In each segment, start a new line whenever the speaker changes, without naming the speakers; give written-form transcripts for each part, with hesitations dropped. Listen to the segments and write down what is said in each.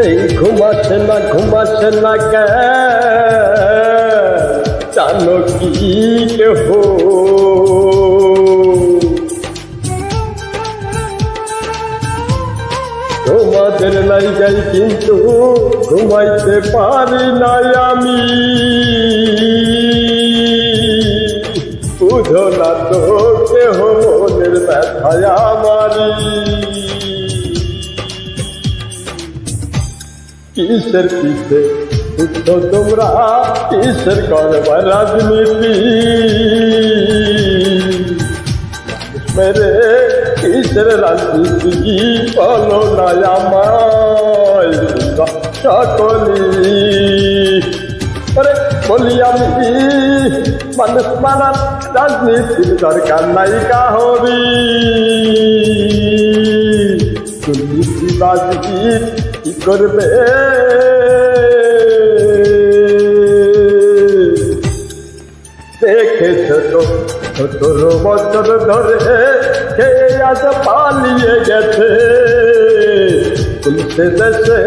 এই ঘুমাচ্ছে না কে জানো কি কেহ তোমাদের লাইগাই কিন্তু ঘুমাইতে পারি নাই আমি বুঝো না তো কেহ মনের ব্যথায় আমারি কিসের পিছে বুঝছো তোমরা কিসের করবার রাজনীতি মেরে কিসের রাজনীতি বলো না আমায় সকলি বলি আমি মানুষ মানার রাজনীতির দরকার নাই কাহরি দুর্নীতিবাজি কি করবে দেখেছ তো 17 বছর ধরে কে আজ পালিয়ে গেছে তুলতে দেশে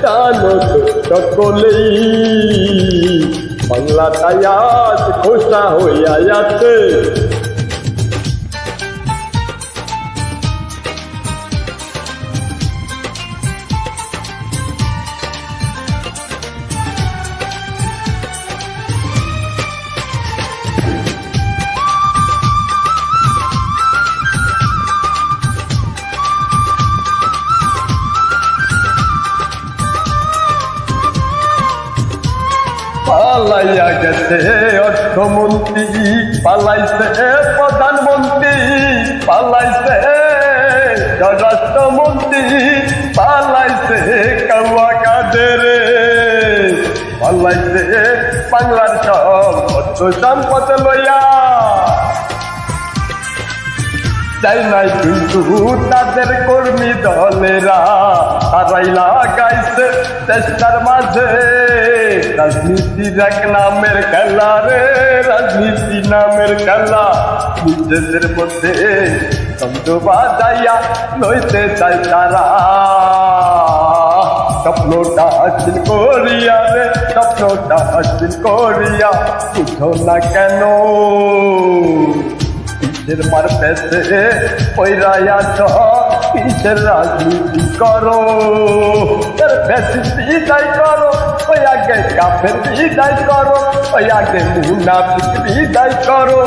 জানো তো সকলেই বাংলাটাই আজ খোসা হইয়া যাচ্ছে পালাইয়া গেছে অর্থমন্ত্রী পালাইছে প্রধানমন্ত্রী পালাইছে স্বরাষ্ট্রমন্ত্রী পালাইছে কাওয়া কাদের পালাইছে বাংলার সব অর্থ সম্পদ লইয়া চাই নাই কিন্তু তাদের কর্মী দলেরা তারাই লাগাইছে চেষ্টার মাঝে রাজনীতির এক নামের খেলা রে রাজনীতি নামের খেলা নিজেদের মধ্যে শব্দ বাজাইয়া লইতে চাই তারা স্বপ্নটা হাসিল করিয়া রে স্বপ্নটা হাসিল করিয়া বুঝো না কেন কিসের মার পেছে পয়রায়া কিসের রাজনীতি করো বিদায় করো ওই আগে কাফের বিদায় করো ওই আগে মুনাফিক বিদায় করো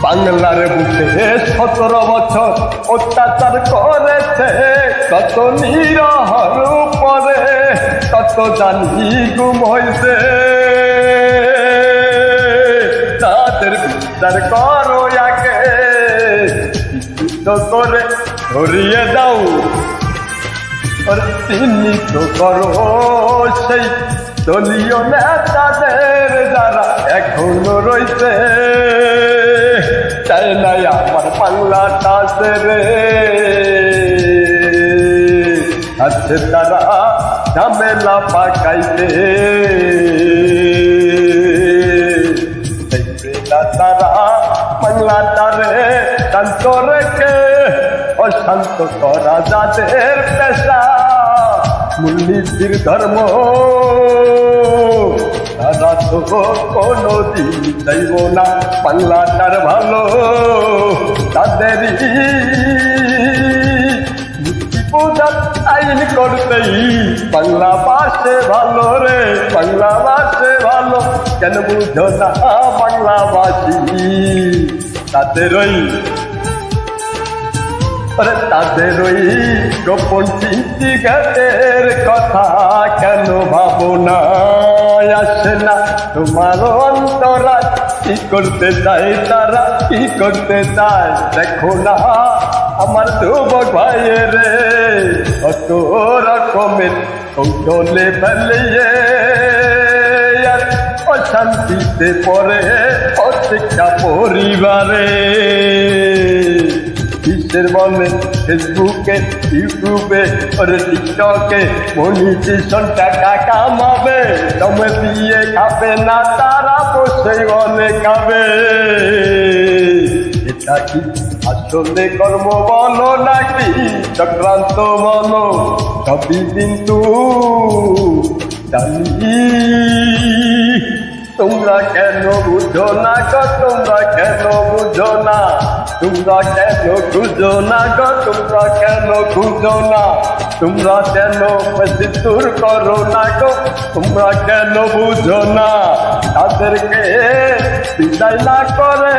বাংলার বুকে 17 বছর অত্যাচার করেছে কত নিরহর উপরে কত জানি গুম হয়েছে তাদের বিচার করো আগে চিহ্নিত করে ধরিয়ে দাও চিহ্নিত করো সেই দলীয় নেতাদের যারা এখনো রয়েছে চাই নাই আমার বাংলাটা রে আছে তারা ঝামেলা পাকাইতে তারা বাংলাটারে শান্ত রেখে অশান্ত করা যাদের পেশা মূলনীতির ধর্ম তারা তো কোনো দিন চাইব না বাংলাটার ভালো তাদেরই পূজার আইন করতেই বাংলা ভাষে ভালো রে বাংলা ভাষে ভালো কেন বুঝো না বাংলাভাষী তাদের ওই গোপন চিন্তিঘাতের কথা কেন ভাবো না আসে না তোমার অন্তরা কি করতে চায় তারা, কি করতে চায় দেখো না আমার যুবক ভাইয়ের কত রকমের কৌশলে ফেলিয়ে অশান্তিতে পড়ে প্রত্যেকটা পরিবারে। কিসের বলে ফেসবুকে, ইউটিউবে, ওরে টিকটকে মনিটেশন টাকা কামাবে, জমে দিয়ে খাবে না তারা, বসে অনেক খাবে। এটা কি আসলে কর্ম বলো নাকি চক্রান্ত বলো, সবই কিন্তু জানি। তোমরা কেন বুঝো না গো, তোমরা কেন বুঝো না, তোমরা কেন খুঁজো না গো, তোমরা কেন খুঁজো না, তোমরা কেন বেশি দূর করো না গো, তোমরা কেন বুঝো না। তাদেরকে বিদায় না করে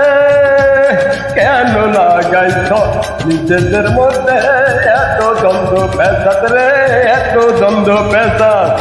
কেন লাগাইছ নিজেদের মধ্যে এত দ্বন্দ্ব পেশাদ রে, এত দ্বন্দ্ব পেশাদ।